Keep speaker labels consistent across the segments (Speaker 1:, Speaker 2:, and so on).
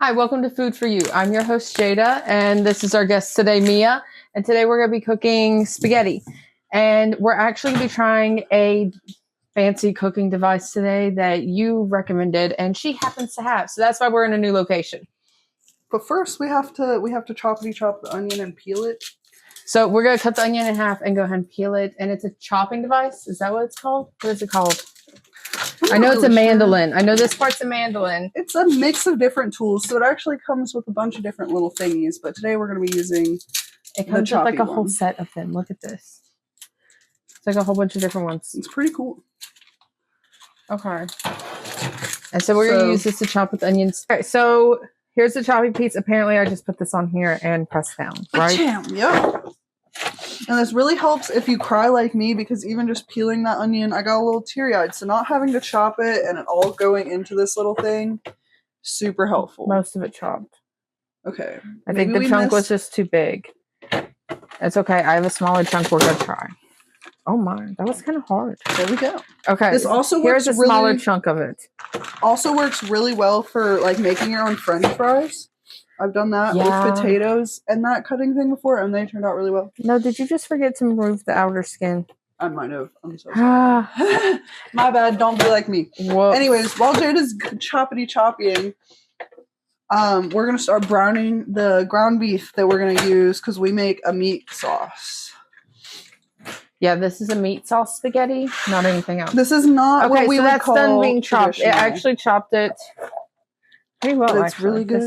Speaker 1: Hi, welcome to Food for You. I'm your host, Jada, and this is our guest today, Mia. And today we're going to be cooking spaghetti. And we're actually going to be trying a fancy cooking device today that you recommended, and she happens to have. So that's why we're in a new location.
Speaker 2: But first, we have to choppity chop the onion and peel it.
Speaker 1: So we're going to cut the onion in half and go ahead and peel it. And it's a chopping device. Is that what it's called? What is it called? I know it's a mandolin. I know this part's a mandolin.
Speaker 2: It's a mix of different tools, so it actually comes with a bunch of different little thingies. But today we're going to be using
Speaker 1: it comes with like a whole set of them. Look at this. It's like a whole bunch of different ones.
Speaker 2: It's pretty cool.
Speaker 1: Okay. And so we're going to use this to chop with onions. Okay, so here's the chopping piece. Apparently, I just put this on here and press down, right?
Speaker 2: Yep. And this really helps if you cry like me, because even just peeling that onion, I got a little teary-eyed. So not having to chop it and it all going into this little thing, super helpful.
Speaker 1: Most of it chopped.
Speaker 2: Okay.
Speaker 1: I think the chunk was just too big. It's okay. I have a smaller chunk we're going to try. Oh my, that was kind of hard.
Speaker 2: There we go.
Speaker 1: Okay.
Speaker 2: This also works.
Speaker 1: Here's a smaller chunk of it.
Speaker 2: Also works really well for like making your own French fries. I've done that with potatoes and that cutting thing before, and they turned out really well.
Speaker 1: No, did you just forget to remove the outer skin?
Speaker 2: I might have. I'm so sorry. My bad. Don't be like me.
Speaker 1: Whoops.
Speaker 2: Anyways, while Jada's chopping, we're going to start browning the ground beef that we're going to use because we make a meat sauce.
Speaker 1: Yeah, this is a meat sauce spaghetti, not anything else.
Speaker 2: This is not what we would call
Speaker 1: done being chopped. It actually chopped it pretty well.
Speaker 2: It's really good.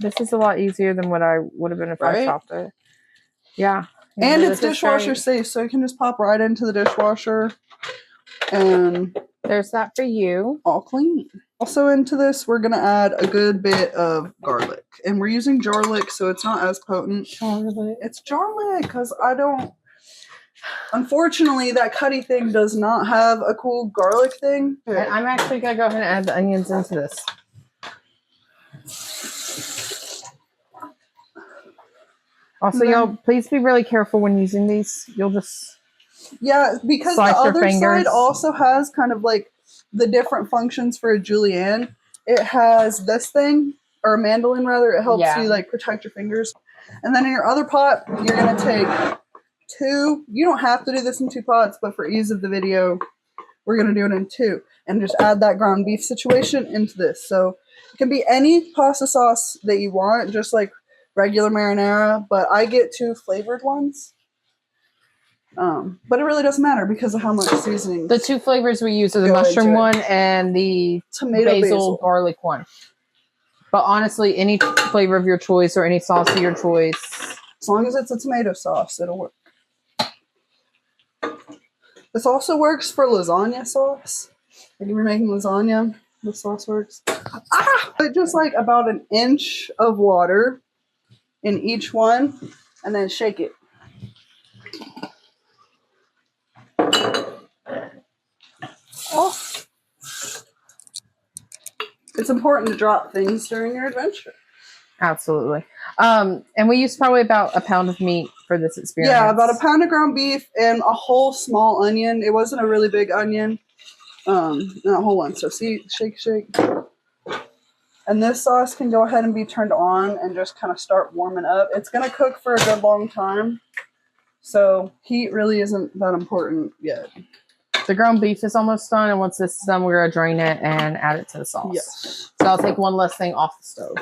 Speaker 1: This is a lot easier than what I would have been if I chopped it. Yeah.
Speaker 2: And it's dishwasher safe, so you can just pop right into the dishwasher. And
Speaker 1: there's that for you.
Speaker 2: All clean. Also into this, we're going to add a good bit of garlic. And we're using jarlic, so it's not as potent.
Speaker 1: Jarlic.
Speaker 2: It's jarlic, because I don't... Unfortunately, that cutty thing does not have a cool garlic thing.
Speaker 1: And I'm actually going to go ahead and add the onions into this. Also, y'all, please be really careful when using these. You'll just
Speaker 2: because the other side also has kind of like the different functions for a julienne. It has this thing, or a mandolin rather. It helps you like protect your fingers. And then in your other pot, you're going to take 2. You don't have to do this in 2 pots, but for ease of the video, we're going to do it in 2. And just add that ground beef situation into this. So it can be any pasta sauce that you want, just like regular marinara, but I get 2 flavored ones. But it really doesn't matter because of how much seasoning.
Speaker 1: The 2 flavors we use are the mushroom one and the basil garlic one. But honestly, any flavor of your choice or any sauce of your choice.
Speaker 2: As long as it's a tomato sauce, it'll work. This also works for lasagna sauce. Like if you're making lasagna, the sauce works. But just like about 1 inch of water in each one, and then shake it. Oh. It's important to drop things during your adventure.
Speaker 1: Absolutely. And we used probably about a pound of meat for this experience.
Speaker 2: Yeah, about a pound of ground beef and a whole small onion. It wasn't a really big onion. Not a whole one. So see, shake. And this sauce can go ahead and be turned on and just kind of start warming up. It's going to cook for a good long time. So heat really isn't that important yet.
Speaker 1: The ground beef is almost done. And once this is done, we're going to drain it and add it to the sauce.
Speaker 2: Yes.
Speaker 1: So I'll take one less thing off the stove.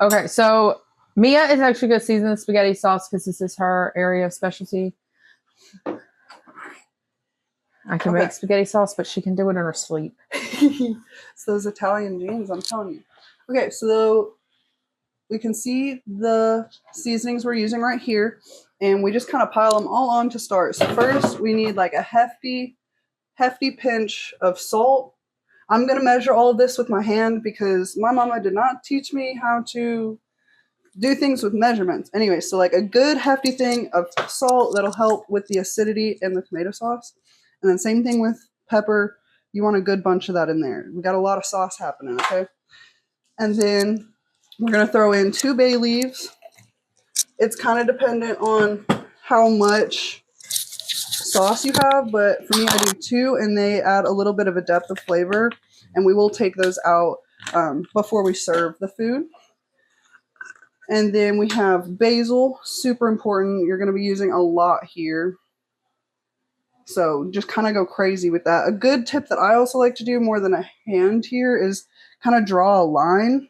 Speaker 1: Okay, so Mia is actually going to season the spaghetti sauce because this is her area of specialty. I can make spaghetti sauce, but she can do it in her sleep.
Speaker 2: It's those Italian genes, I'm telling you. Okay, so we can see the seasonings we're using right here, and we just kind of pile them all on to start. So first, we need like a hefty pinch of salt. I'm going to measure all of this with my hand because my mama did not teach me how to do things with measurements. Anyway, so like a good hefty thing of salt that'll help with the acidity in the tomato sauce. And then same thing with pepper. You want a good bunch of that in there. We got a lot of sauce happening, okay? And then we're going to throw in 2 bay leaves. It's kind of dependent on how much sauce you have, but for me I do 2, and they add a little bit of a depth of flavor, and we will take those out before we serve the food. And then we have basil, super important. You're going to be using a lot here. So just kind of go crazy with that. A good tip that I also like to do more than a hand here is kind of draw a line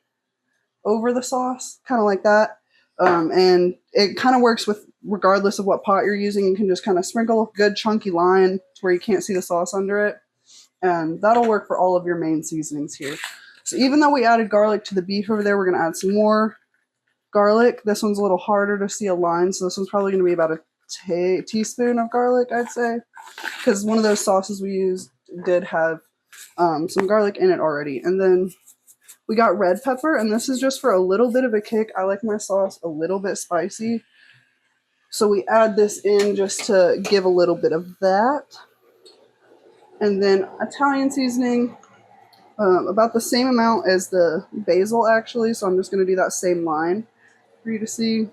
Speaker 2: over the sauce, kind of like that. And it kind of works with regardless of what pot you're using. You can just kind of sprinkle a good chunky line to where you can't see the sauce under it. And that'll work for all of your main seasonings here. So even though we added garlic to the beef over there, we're going to add some more garlic. This one's a little harder to see a line, so this one's probably going to be about a teaspoon of garlic, I'd say, because one of those sauces we used did have some garlic in it already. And then we got red pepper, and this is just for a little bit of a kick. I like my sauce a little bit spicy, so we add this in just to give a little bit of that. And then Italian seasoning, about the same amount as the basil, actually, so I'm just going to do that same line for you to see.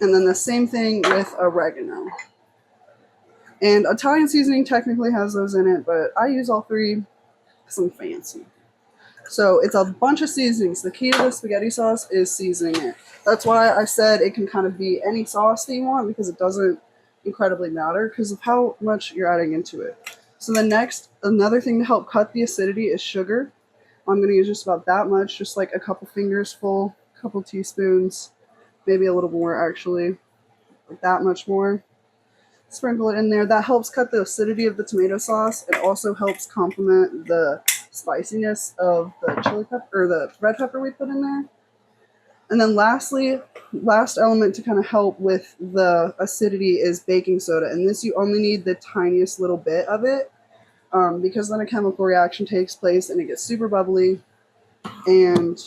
Speaker 2: And then the same thing with oregano. And Italian seasoning technically has those in it, but I use all three because I'm fancy. So it's a bunch of seasonings. The key to the spaghetti sauce is seasoning it. That's why I said it can kind of be any sauce that you want, because it doesn't incredibly matter because of how much you're adding into it. So the next, another thing to help cut the acidity is sugar. I'm going to use just about that much, just like a couple fingers full, a couple teaspoons, maybe a little more actually, like that much more. Sprinkle it in there. That helps cut the acidity of the tomato sauce. It also helps complement the spiciness of the chili pepper or the red pepper we put in there. And then lastly, last element to kind of help with the acidity is baking soda. And this, you only need the tiniest little bit of it, because then a chemical reaction takes place and it gets super bubbly and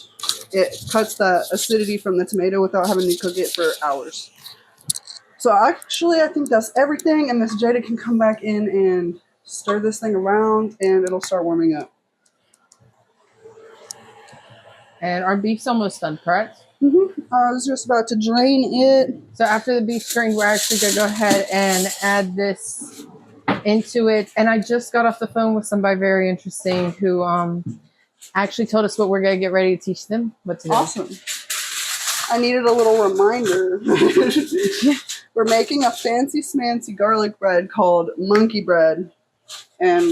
Speaker 2: it cuts that acidity from the tomato without having to cook it for hours. So actually, I think that's everything, and Miss Jada can come back in and stir this thing around, and it'll start warming up.
Speaker 1: And our beef's almost done, correct?
Speaker 2: I was just about to drain it.
Speaker 1: So after the beef's drained, we're actually going to go ahead and add this into it. And I just got off the phone with somebody very interesting who actually told us what we're going to get ready to teach them what to do.
Speaker 2: Awesome. I needed a little reminder. We're making a fancy smancy garlic bread called monkey bread. And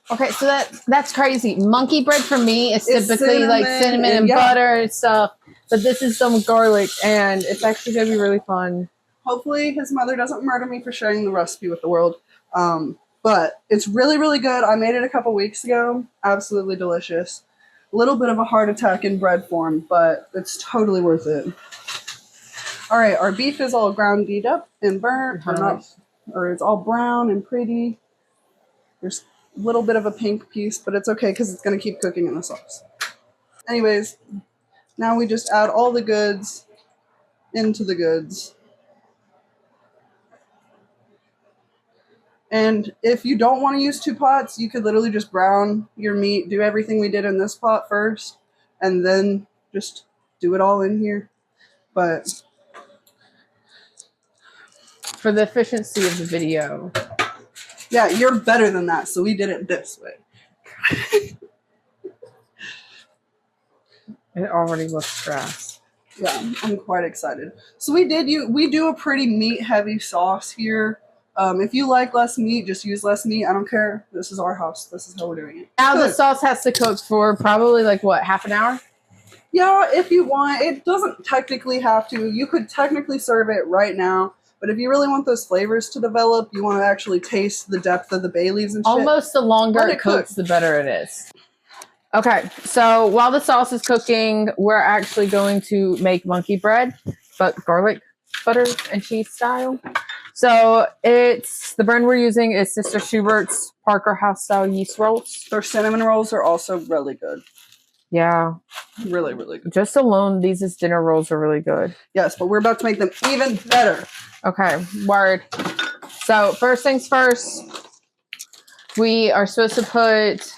Speaker 1: okay, so that's crazy. Monkey bread for me is typically
Speaker 2: cinnamon,
Speaker 1: like cinnamon and butter and stuff. But this is some garlic, and it's actually going to be really fun.
Speaker 2: Hopefully his mother doesn't murder me for sharing the recipe with the world. But it's really, really good. I made it a couple weeks ago. Absolutely delicious. A little bit of a heart attack in bread form, but it's totally worth it. All right, our beef is all ground up and burnt, or it's all brown and pretty. There's a little bit of a pink piece, but it's okay because it's going to keep cooking in the sauce. Anyways, now we just add all the goods into the goods. And if you don't want to use two pots, you could literally just brown your meat, do everything we did in this pot first, and then just do it all in here. But
Speaker 1: for the efficiency of the video.
Speaker 2: Yeah, you're better than that, so we did it this way.
Speaker 1: It already looks grass.
Speaker 2: Yeah, I'm quite excited. So we do a pretty meat-heavy sauce here. If you like less meat, just use less meat. I don't care. This is our house. This is how we're doing it.
Speaker 1: Now the sauce has to cook for probably like what, half an hour?
Speaker 2: Yeah, if you want. It doesn't technically have to. You could technically serve it right now. But if you really want those flavors to develop, you want to actually taste the depth of the bay leaves and shit.
Speaker 1: Almost the longer it cooks, the better it is. Okay, so while the sauce is cooking, we're actually going to make monkey bread, but garlic, butter, and cheese style. So it's the brand we're using is Sister Schubert's Parker House style yeast rolls.
Speaker 2: Their cinnamon rolls are also really good.
Speaker 1: Yeah.
Speaker 2: Really, really good.
Speaker 1: Just alone, these as dinner rolls are really good.
Speaker 2: Yes, but we're about to make them even better.
Speaker 1: Okay, word. So first things first, we are supposed to put...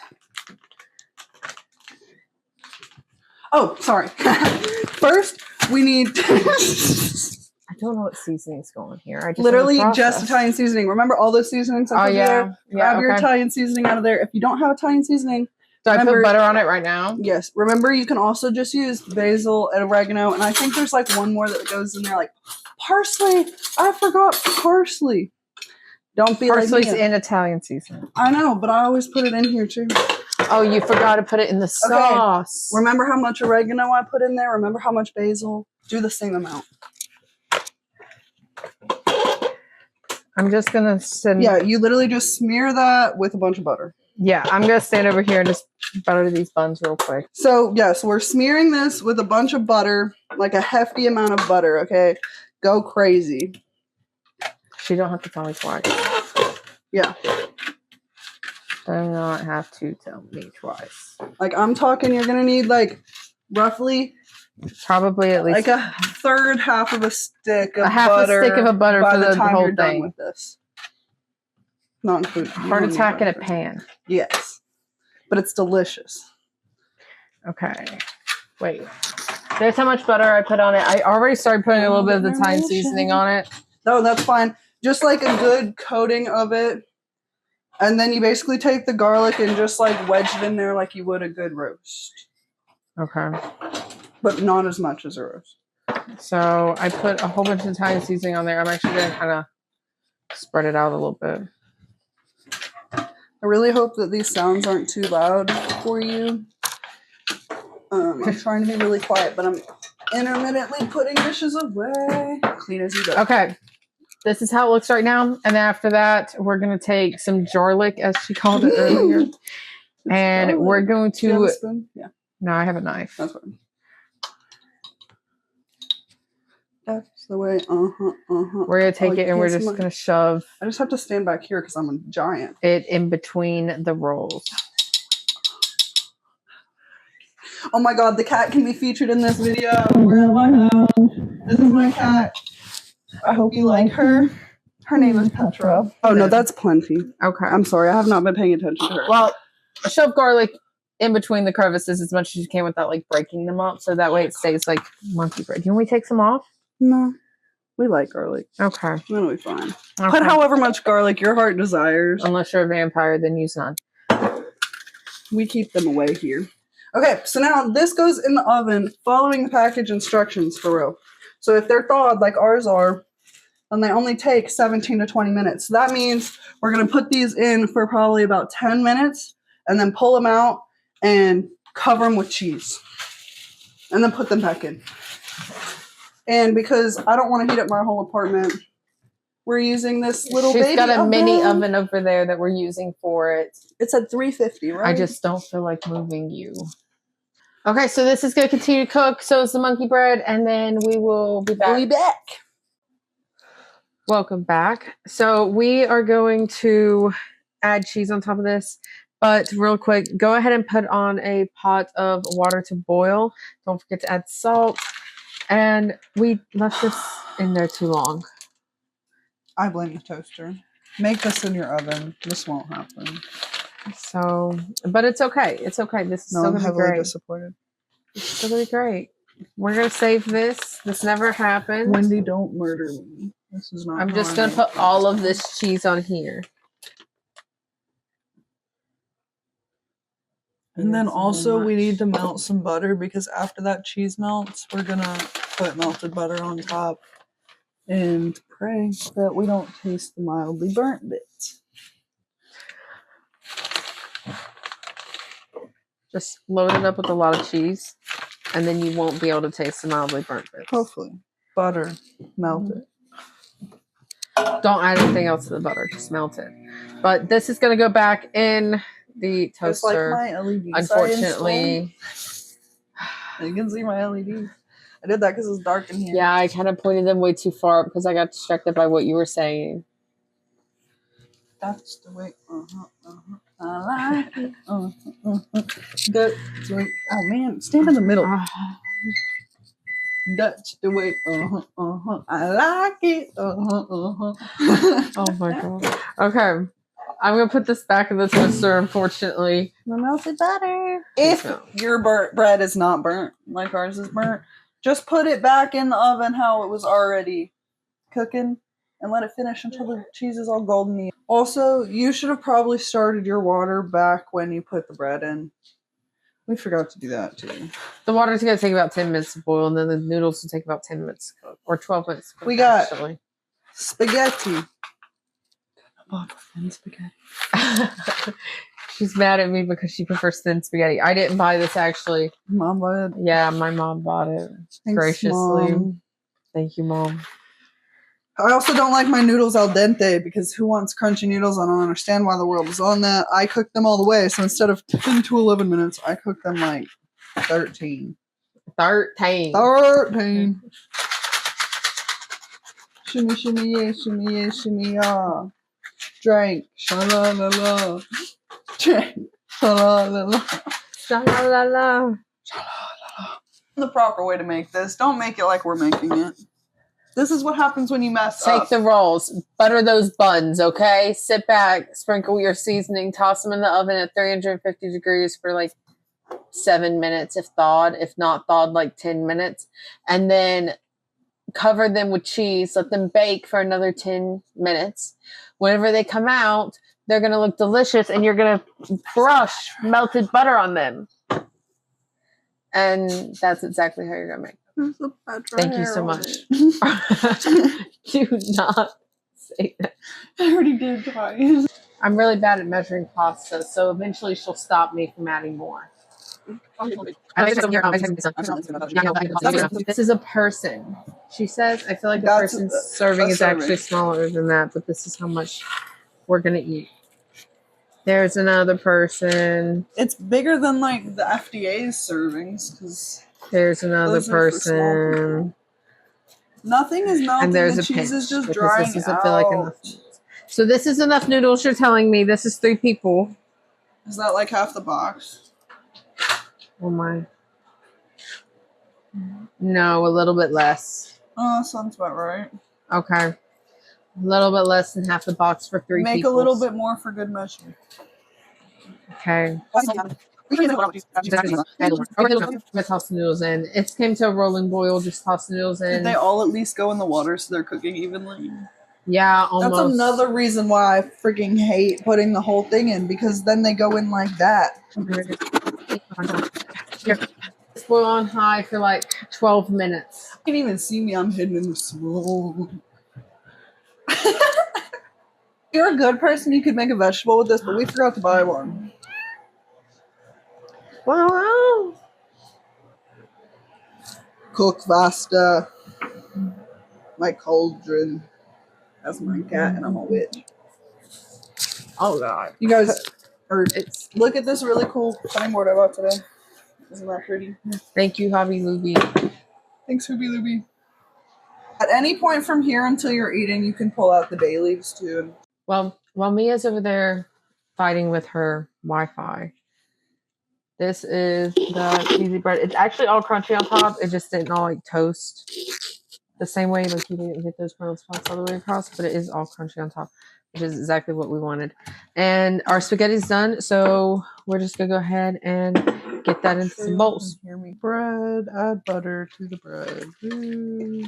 Speaker 2: Oh, sorry. First, we need...
Speaker 1: I don't know what seasoning's going here. I just
Speaker 2: Literally
Speaker 1: know the
Speaker 2: just
Speaker 1: process.
Speaker 2: Italian seasoning. Remember all those seasonings I put there? Grab your Italian seasoning out of there. If you don't have Italian seasoning,
Speaker 1: do I put butter on it right now?
Speaker 2: Yes. Remember, you can also just use basil and oregano, and I think there's like one more that goes in there, like parsley. I forgot parsley. Don't be
Speaker 1: Parsley's
Speaker 2: like me.
Speaker 1: in Italian seasoning.
Speaker 2: I know, but I always put it in here too.
Speaker 1: Oh, you forgot to put it in the sauce.
Speaker 2: Okay. Remember how much oregano I put in there? Remember how much basil? Do the same amount.
Speaker 1: I'm just gonna send.
Speaker 2: Yeah, you literally just smear that with a bunch of butter.
Speaker 1: Yeah, I'm gonna stand over here and just butter these buns real quick.
Speaker 2: So yes, we're smearing this with a bunch of butter, like a hefty amount of butter. Okay, go crazy.
Speaker 1: You don't have to tell me twice.
Speaker 2: Yeah.
Speaker 1: Do not have to tell me twice.
Speaker 2: Like I'm talking, you're gonna need like roughly,
Speaker 1: probably at least
Speaker 2: like a third half of a stick of
Speaker 1: a half
Speaker 2: butter.
Speaker 1: A stick of a butter
Speaker 2: by
Speaker 1: for the
Speaker 2: time
Speaker 1: whole
Speaker 2: you're done
Speaker 1: thing.
Speaker 2: with this. Not included.
Speaker 1: Heart attack in a pan.
Speaker 2: Yes, but it's delicious.
Speaker 1: Okay, wait. There's how much butter I put on it. I already started putting a little bit of the Italian seasoning on it.
Speaker 2: No, that's fine. Just like a good coating of it. And then you basically take the garlic and just like wedge it in there like you would a good roast.
Speaker 1: Okay.
Speaker 2: But not as much as a roast.
Speaker 1: So I put a whole bunch of Italian seasoning on there. I'm actually going to kind of spread it out a little bit.
Speaker 2: I really hope that these sounds aren't too loud for you. I'm trying to be really quiet, but I'm intermittently putting dishes away. Clean as you go.
Speaker 1: Okay. This is how it looks right now. And then after that, we're going to take some jarlic, as she called it earlier. And garlic. We're going to...
Speaker 2: Do you have a spoon? Yeah.
Speaker 1: No, I have a knife.
Speaker 2: That's fine. That's the way.
Speaker 1: We're going to take it and we're just going to shove...
Speaker 2: I just have to stand back here because I'm a giant.
Speaker 1: It in between the rolls.
Speaker 2: Oh my god, the cat can be featured in this video. We're at my house. This is my cat. I hope you like her. Her name is Petra. Oh no, that's plenty.
Speaker 1: Okay.
Speaker 2: I'm sorry, I have not been paying attention to her.
Speaker 1: Well, shove garlic in between the crevices as much as you can without like breaking them up, so that way it stays like monkey bread. Can we take some off?
Speaker 2: No. We like garlic.
Speaker 1: Okay.
Speaker 2: That'll be fine.
Speaker 1: Okay.
Speaker 2: Put however much garlic your heart desires.
Speaker 1: Unless you're a vampire, then use none.
Speaker 2: We keep them away here. Okay, so now this goes in the oven following the package instructions for real. So if they're thawed like ours are, then they only take 17 to 20 minutes. So that means we're going to put these in for probably about 10 minutes and then pull them out and cover them with cheese. And then put them back in. And because I don't want to heat up my whole apartment, we're using this little baby oven. She's got a
Speaker 1: mini oven over there that we're using for it.
Speaker 2: It's at 350, right?
Speaker 1: I just don't feel like moving you. Okay, so this is going to continue to cook. So is the monkey bread, and then we will be back.
Speaker 2: We'll be back.
Speaker 1: Welcome back. So we are going to add cheese on top of this. But real quick, go ahead and put on a pot of water to boil. Don't forget to add salt. And we left this in there too long.
Speaker 2: I blame the toaster. Make this in your oven. This won't happen.
Speaker 1: So, but it's okay. It's okay. This is still going to be great.
Speaker 2: Disappointed.
Speaker 1: It's still going to be great. We're going to save this. This never happened.
Speaker 2: Wendy, don't murder me. This is not.
Speaker 1: I'm just going to put all of this cheese on here.
Speaker 2: And then also we need to melt some butter because after that cheese melts, we're going to put melted butter on top and pray that we don't taste the mildly burnt bits.
Speaker 1: Just load it up with a lot of cheese, and then you won't be able to taste the mildly burnt bits.
Speaker 2: Hopefully. Butter. Melt it.
Speaker 1: Don't add anything else to the butter. Just melt it. But this is going to go back in the toaster.
Speaker 2: Like my LED.
Speaker 1: Unfortunately.
Speaker 2: You can see my LED. I did that because it's dark in here.
Speaker 1: Yeah, I kind of pointed them way too far up because I got distracted by what you were saying.
Speaker 2: That's the way. I like it. That's the way. Oh man, stand in the middle. That's the way. I like it.
Speaker 1: Oh my god. Okay. I'm gonna put this back in the toaster, unfortunately.
Speaker 2: The melted butter. If your bread is not burnt, like ours is burnt, just put it back in the oven how it was already cooking and let it finish until the cheese is all golden. Also, you should have probably started your water back when you put the bread in. We forgot to do that too.
Speaker 1: The water's going to take about 10 minutes to boil, and then the noodles will take about 10 minutes to cook, or 12 minutes to cook.
Speaker 2: We got
Speaker 1: actually
Speaker 2: spaghetti. I bought thin spaghetti.
Speaker 1: She's mad at me because she prefers thin spaghetti. I didn't buy this actually.
Speaker 2: Mom bought it.
Speaker 1: Yeah, my mom bought it.
Speaker 2: Thanks,
Speaker 1: graciously.
Speaker 2: Mom.
Speaker 1: Thank you, Mom.
Speaker 2: I also don't like my noodles al dente because who wants crunchy noodles? I don't understand why the world is on that. I cook them all the way. So instead of 10 to 11 minutes, I cook them like 13.
Speaker 1: 13.
Speaker 2: Shimmy, shimmy, yeah, shimmy, yeah, shimmy, yeah. Drink. Sha-la-la-la. Drink. Sha-la-la-la.
Speaker 1: Sha-la-la-la.
Speaker 2: The proper way to make this. Don't make it like we're making it. This is what happens when you mess
Speaker 1: Take
Speaker 2: up.
Speaker 1: the rolls. Butter those buns, okay? Sit back. Sprinkle your seasoning. Toss them in the oven at 350 degrees for like 7 minutes if thawed. If not thawed, like 10 minutes. And then cover them with cheese. Let them bake for another 10 minutes. Whenever they come out, they're going to look delicious, and you're going to brush melted butter on them. And that's exactly how you're going to make them. Thank you so much. Do not say that.
Speaker 2: I already did twice.
Speaker 1: I'm really bad at measuring pasta, so eventually she'll stop me from adding more. This is a person. She says, I feel like the person's serving is actually smaller than that, but this is how much we're going to eat. There's another person.
Speaker 2: It's bigger than like the FDA's servings because
Speaker 1: there's another person.
Speaker 2: Nothing is melting.
Speaker 1: And there's
Speaker 2: the
Speaker 1: a
Speaker 2: cheese is just
Speaker 1: because
Speaker 2: drying
Speaker 1: this doesn't
Speaker 2: out.
Speaker 1: feel like enough. So this is enough noodles. You're telling me this is 3 people.
Speaker 2: Is that like half the box?
Speaker 1: Oh my. No, a little bit less.
Speaker 2: Oh, that sounds about right.
Speaker 1: Okay. A little bit less than half the box for 3 people.
Speaker 2: Make a little bit more for good measure.
Speaker 1: Okay. I'm going to toss the noodles in. It came to a rolling boil. Just toss the noodles in.
Speaker 2: Did they all at least go in the water so they're cooking evenly?
Speaker 1: Yeah, almost.
Speaker 2: That's another reason why I freaking hate putting the whole thing in, because then they go in like that.
Speaker 1: Boil on high for like 12 minutes.
Speaker 2: You can't even see me. I'm hidden in the smoke. You're a good person. You could make a vegetable with this, but we forgot to buy one.
Speaker 1: Wow.
Speaker 2: Cook faster. My cauldron. That's my cat, and I'm a witch.
Speaker 1: Oh god.
Speaker 2: You guys, look at this really cool cutting board I bought today. Isn't that pretty?
Speaker 1: Thank you, Hobby Lobby.
Speaker 2: Thanks, Hobby Lobby. At any point from here until you're eating, you can pull out the bay leaves too.
Speaker 1: Well, while Mia's over there fighting with her Wi-Fi, this is the cheesy bread. It's actually all crunchy on top. It just didn't all like toast the same way. Like you didn't get those brown spots all the way across, but it is all crunchy on top, which is exactly what we wanted. And our spaghetti's done, so we're just gonna go ahead and get that into some bowls.
Speaker 2: Hear me. Bread. Add butter to the bread. Ooh.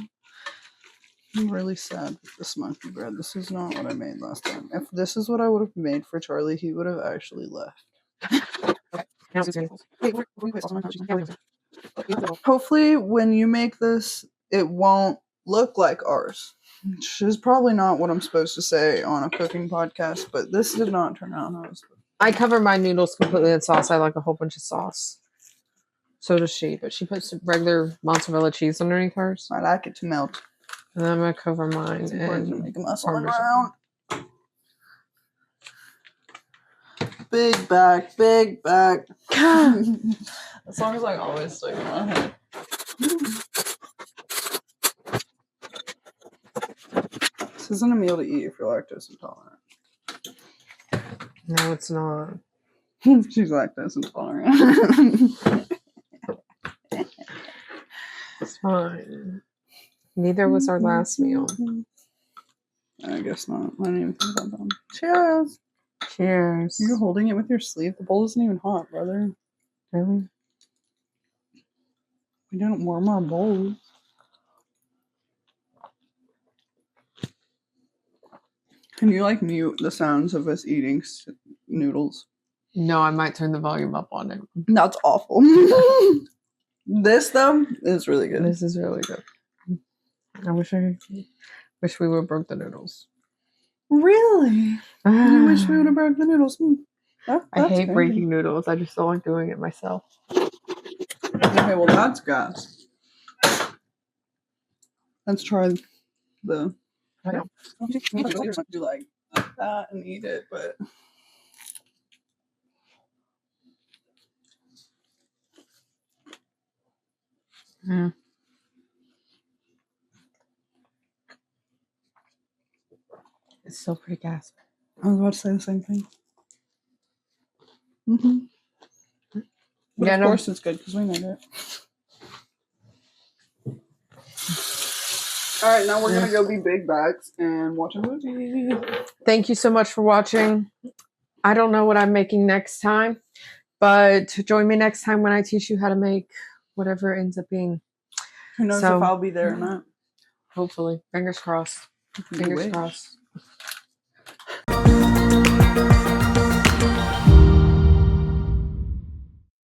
Speaker 2: I'm really sad with this monkey bread. This is not what I made last time. If this is what I would have made for Charlie, he would have actually left. Hopefully, when you make this, it won't look like ours. Which is probably not what I'm supposed to say on a cooking podcast, but this did not turn out how I was supposed to.
Speaker 1: I cover my noodles completely in sauce. I like a whole bunch of sauce. So does she, but she puts regular mozzarella cheese underneath hers.
Speaker 2: I like it to melt.
Speaker 1: And I'm gonna cover mine.
Speaker 2: It's important to make a mess on the
Speaker 1: Parmesan.
Speaker 2: ground. Big back, big back. That song is like always stuck in my head. This isn't a meal to eat if you're lactose intolerant.
Speaker 1: No, it's not.
Speaker 2: She's lactose intolerant.
Speaker 1: It's fine. Neither was our last meal.
Speaker 2: I guess not. I didn't even think about that. Cheers.
Speaker 1: Cheers.
Speaker 2: You're holding it with your sleeve. The bowl isn't even hot, brother.
Speaker 1: Really?
Speaker 2: We didn't warm our bowl. Can you like mute the sounds of us eating noodles?
Speaker 1: No, I might turn the volume up on it.
Speaker 2: That's awful. This though is really good.
Speaker 1: This is really good. I wish we would have broke the noodles.
Speaker 2: Really? I wish we would have broke the noodles.
Speaker 1: I hate breaking noodles. I just don't like doing it myself.
Speaker 2: Okay, well that's gas. Let's try the. I don't do like that and eat it, but.
Speaker 1: Mm. It's still pretty gas.
Speaker 2: I was about to say the same thing. Mm-hmm. But of course it's good because we made it. All right, now we're going to go be big bags and watch a movie.
Speaker 1: Thank you so much for watching. I don't know what I'm making next time, but join me next time when I teach you how to make whatever it ends up being.
Speaker 2: Who knows if I'll be there or not.
Speaker 1: Hopefully. Fingers crossed. Fingers crossed.